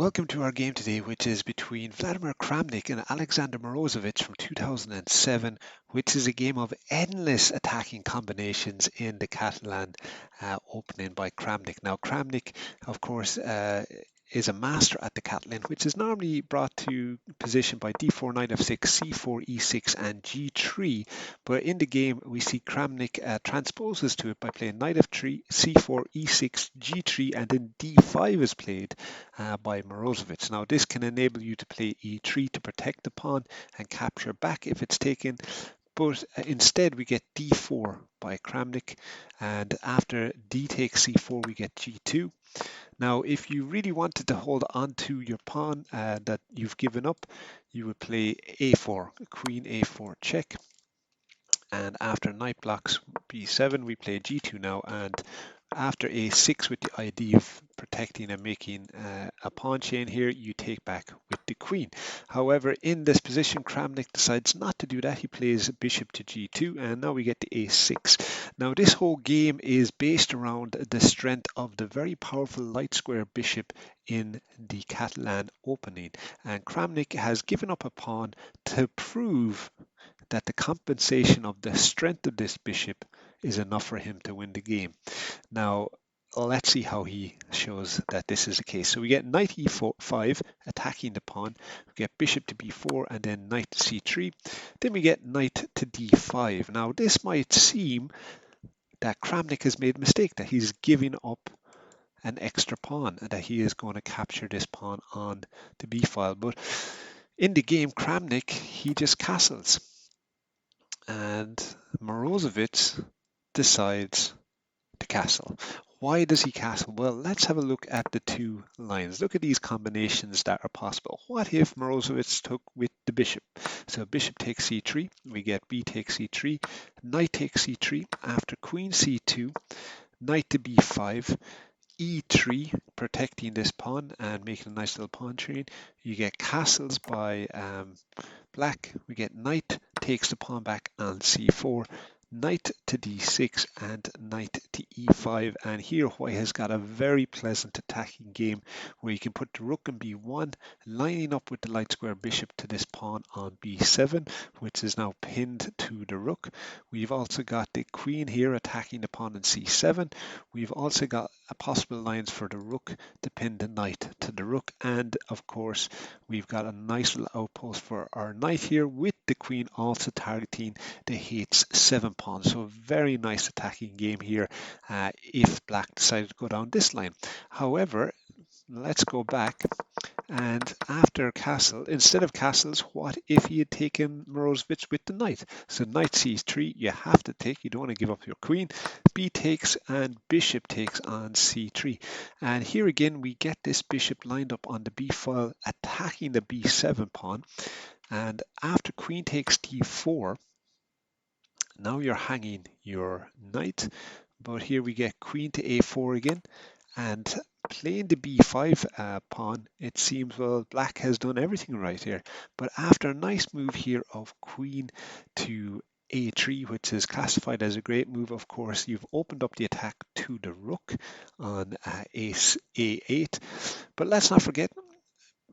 Welcome to our game today, which is between Vladimir Kramnik and Alexander Morozevich from 2007, which is a game of endless attacking combinations in the Catalan opening by Kramnik. Now, Kramnik, of course, is a master at the Catalan, which is normally brought to position by d4, knight f6, c4, e6, and g3. But in the game, we see Kramnik transposes to it by playing knight f3, c4, e6, g3, and then d5 is played by Morozevich. Now, this can enable you to play e3 to protect the pawn and capture back if it's taken. But instead we get d4 by Kramnik, and after d takes c4 we get g2. Now if you really wanted to hold on to your pawn that you've given up, you would play a4, queen a4 check, and after knight blocks b7 we play g2 now, and after a6 with the idea of protecting and making a pawn chain here, you take back with the queen. However, in this position, Kramnik decides not to do that. He plays bishop to g2, and now we get the a6. Now, this whole game is based around the strength of the very powerful light square bishop in the Catalan opening. And Kramnik has given up a pawn to prove that the compensation of the strength of this bishop is enough for him to win the game. Now, let's see how he shows that this is the case. So we get knight e5 attacking the pawn, we get bishop to b4, and then knight to c3. Then we get knight to d5. Now, this might seem that Kramnik has made a mistake, that he's giving up an extra pawn and that he is going to capture this pawn on the b file. But in the game, Kramnik, he just castles. And Morozevich decides to castle. Why does he castle? Well, let's have a look at the two lines. Look at these combinations that are possible. What if Morozevich took with the bishop? So bishop takes c3, we get b takes c3, knight takes c3, after queen c2, knight to b5, e3, protecting this pawn and making a nice little pawn chain. You get castles by black. We get knight takes the pawn back on c4, knight to d6, and knight to e5. And here white has got a very pleasant attacking game where you can put the rook in b1, lining up with the light square bishop to this pawn on b7, which is now pinned to the rook. We've also got the queen here attacking the pawn on c7. We've also got possible lines for the rook to pin the knight to the rook, and of course we've got a nice little outpost for our knight here, with the queen also targeting the h7 pawn. So a very nice attacking game here if black decided to go down this line. However, let's go back, and after castle, instead of castles, what if he had taken Morozevich with the knight? So knight c3, you have to take, you don't want to give up your queen. B takes and bishop takes on c3. And here again, we get this bishop lined up on the b file, attacking the b7 pawn. And after queen takes d4, now you're hanging your knight. But here we get queen to a4 again, and playing the b5 pawn, it seems, well, black has done everything right here. But after a nice move here of queen to a3, which is classified as a great move, of course, you've opened up the attack to the rook on ace a8. But let's not forget,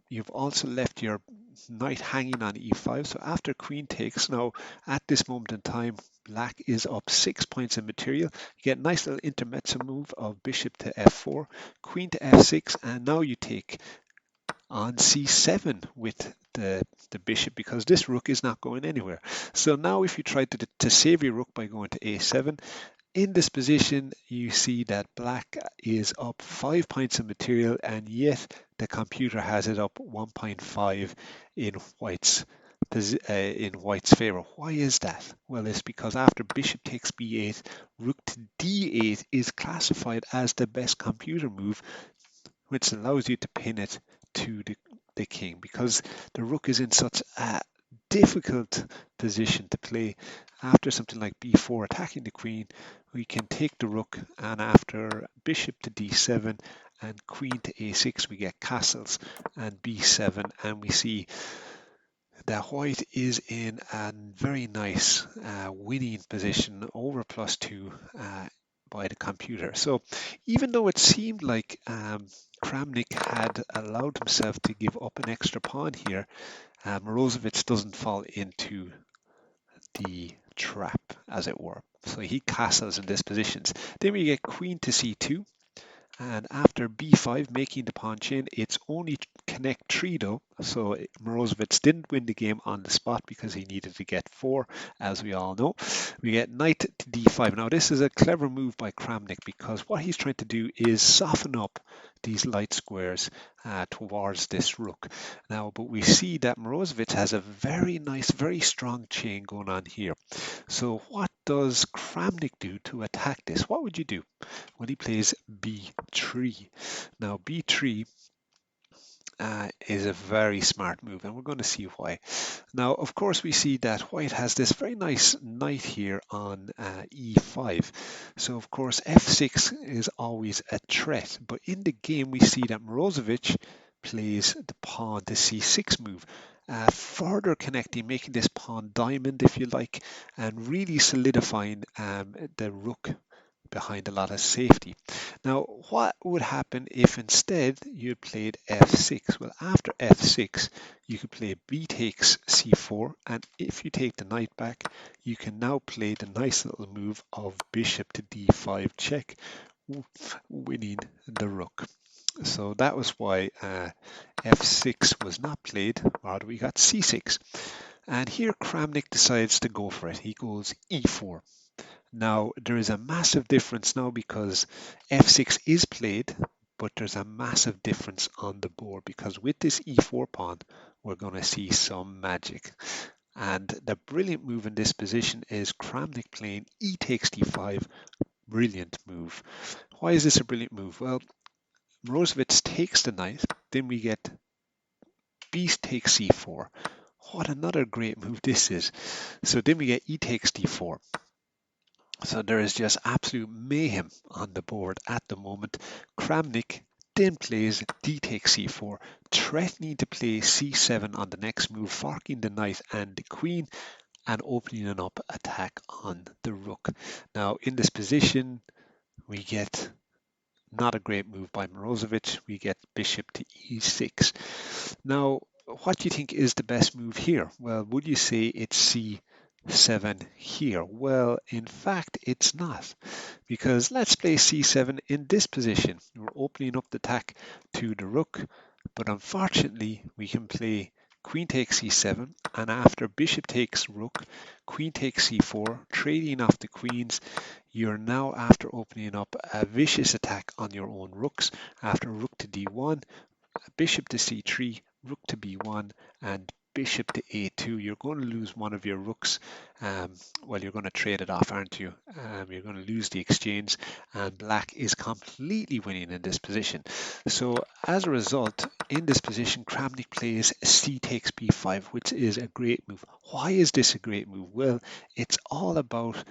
you've also left your knight hanging on e5. So after queen takes, now at this moment in time, black is up 6 points in material. You get a nice little intermezzo move of bishop to f4, queen to f6, and now you take on c7 with the bishop, because this rook is not going anywhere. So now if you try to save your rook by going to a7, in this position, you see that black is up 5 points of material, and yet the computer has it up 1.5 in white's favor. Why is that? Well, it's because after bishop takes b8, rook to d8 is classified as the best computer move, which allows you to pin it to the king, because the rook is in such a difficult position to play. After something like b4 attacking the queen, we can take the rook, and after bishop to d7 and queen to a6, we get castles and b7, and we see that white is in a very nice winning position over +2 by the computer. So even though it seemed like Kramnik had allowed himself to give up an extra pawn here, Morozevich doesn't fall into the trap, as it were. So he castles in this position. Then we get queen to c2, and after b5, making the pawn chain, it's only connect 3 though, so Morozevich didn't win the game on the spot because he needed to get 4, as we all know. We get knight to d5. Now this is a clever move by Kramnik because what he's trying to do is soften up these light squares towards this rook. Now, but we see that Morozevich has a very nice, very strong chain going on here. So what does Kramnik do to attack this? What would you do? Well, he plays b3. Now, b3 is a very smart move, and we're going to see why. Now, of course, we see that white has this very nice knight here on e5. So, of course, f6 is always a threat. But in the game, we see that Morozevich plays the pawn to c6 move. Further connecting, making this pawn diamond, if you like, and really solidifying the rook behind a lot of safety. Now, what would happen if instead you played f6? Well, after f6, you could play b takes c4, and if you take the knight back, you can now play the nice little move of bishop to d5 check, winning the rook. So that was why f6 was not played, rather we got c6. And here Kramnik decides to go for it. He goes e4. Now, there is a massive difference now because f6 is played, but there's a massive difference on the board because with this e4 pawn, we're going to see some magic. And the brilliant move in this position is Kramnik playing e takes d5. Brilliant move. Why is this a brilliant move? Well, Morozevich takes the knight, then we get b takes c4. What another great move this is. So then we get e takes d4. So there is just absolute mayhem on the board at the moment. Kramnik then plays d takes c4, threatening to play c7 on the next move, forking the knight and the queen and opening an up attack on the rook. Now in this position, we get not a great move by Morozevich. We get bishop to e6. Now, what do you think is the best move here? Well, would you say it's c7 here? Well, in fact, it's not, because let's play c7 in this position. We're opening up the attack to the rook, but unfortunately, we can play queen takes c7, and after bishop takes rook, queen takes c4, trading off the queens. You're now after opening up a vicious attack on your own rooks after rook to d1, bishop to c3, rook to b1, and bishop to a2. You're going to lose one of your rooks. Well, you're going to trade it off, aren't you? You're going to lose the exchange, and black is completely winning in this position. So as a result, in this position, Kramnik plays c takes b5, which is a great move. Why is this a great move? Well, it's all about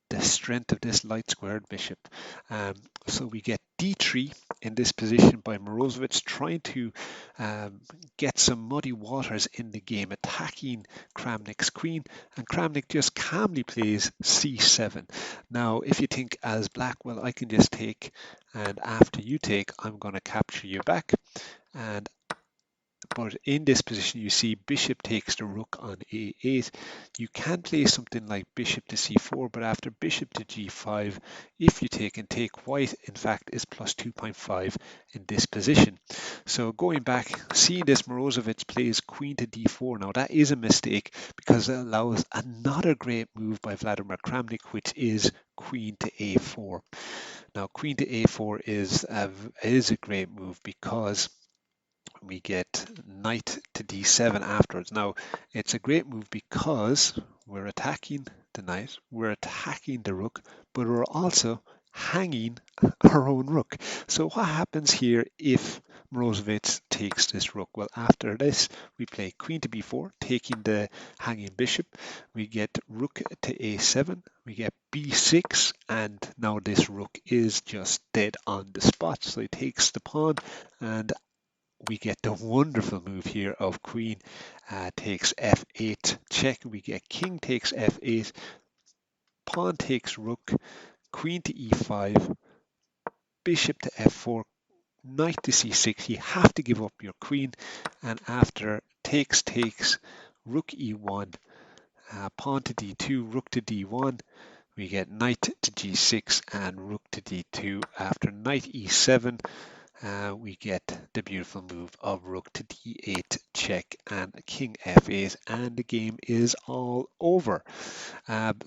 the strength of this light squared bishop. So we get d3 in this position by Morozevich, trying to get some muddy waters in the game, attacking Kramnik's queen, and Kramnik just calmly plays c7. Now, if you think as black, well, I can just take, and after you take, I'm going to capture you back. And but in this position, you see bishop takes the rook on a8. You can play something like bishop to c4, but after bishop to g5, if you take and take, white, in fact, is plus 2.5 in this position. So going back, seeing this, Morozevich plays queen to d4. Now, that is a mistake because it allows another great move by Vladimir Kramnik, which is queen to a4. Now, queen to a4 is a great move because we get knight to d7 afterwards. Now, it's a great move because we're attacking the knight, we're attacking the rook, but we're also hanging our own rook. So what happens here if Morozevich takes this rook? Well, after this, we play queen to b4, taking the hanging bishop. We get rook to a7, we get b6, and now this rook is just dead on the spot. So he takes the pawn, and we get the wonderful move here of queen takes f8 check. We get king takes f8, pawn takes rook, queen to e5, bishop to f4, knight to c6. You have to give up your queen, and after takes, rook e1, pawn to d2, rook to d1, we get knight to g6 and rook to d2. After knight e7, we get the beautiful move of rook to d8 check and king f8, and the game is all over.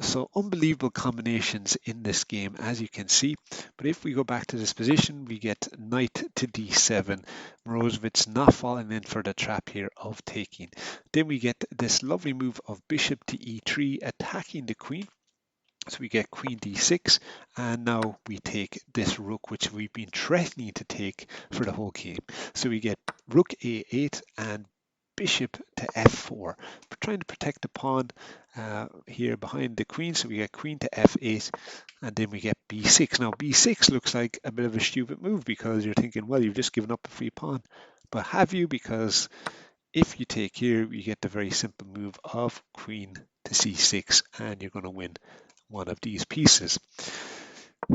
So unbelievable combinations in this game, as you can see. But if we go back to this position, we get knight to d7. Morozevich not falling in for the trap here of taking. Then we get this lovely move of bishop to e3, attacking the queen. So we get queen d6, and now we take this rook, which we've been threatening to take for the whole game. So we get rook a8 and bishop to f4, trying to protect the pawn here behind the queen. So we get queen to f8, and then we get b6. Now b6 looks like a bit of a stupid move, because you're thinking, well, you've just given up a free pawn. But have you? Because if you take here, you get the very simple move of queen to c6, and you're going to win one of these pieces.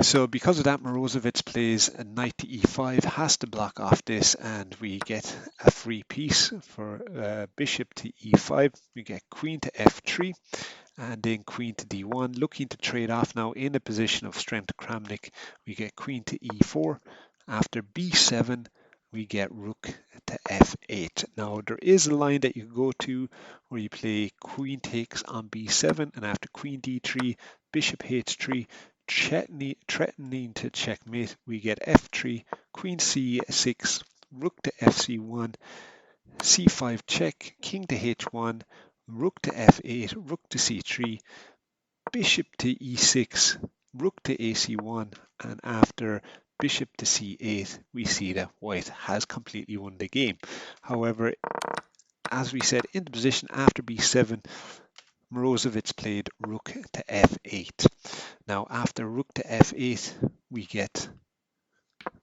So because of that, Morozevich plays a knight to e5, has to block off this, and we get a free piece for bishop to e5. We get queen to f3, and then queen to d1, looking to trade off now in a position of strength. Kramnik, we get queen to e4. After b7, we get rook to f8. Now there is a line that you can go to where you play queen takes on b7, and after queen d3, bishop h3, threatening to checkmate, we get f3, queen c6, rook to fc1, c5 check, king to h1, rook to f8, rook to c3, bishop to e6, rook to ac1, and after bishop to c8, we see that white has completely won the game. However, as we said, in the position after b7, Morozevich played rook to f8. Now, after rook to f8, we get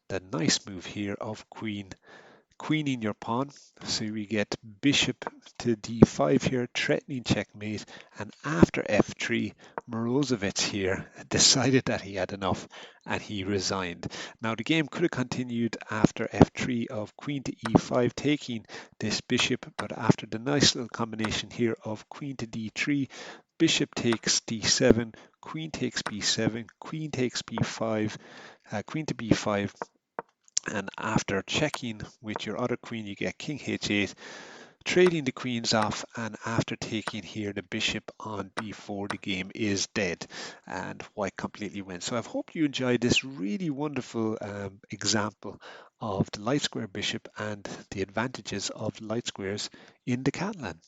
the nice move here of queening your pawn. So we get bishop to d5 here, threatening checkmate, and after f3, Morozevich here decided that he had enough and he resigned. Now the game could have continued after f3 of queen to e5, taking this bishop, but after the nice little combination here of queen to d3, bishop takes d7, queen takes b7, queen takes b5, queen to b5, and after checking with your other queen, you get king h8, trading the queens off, and after taking here the bishop on b4, the game is dead and white completely wins. So I hope you enjoyed this really wonderful example of the light square bishop and the advantages of light squares in the Catalan.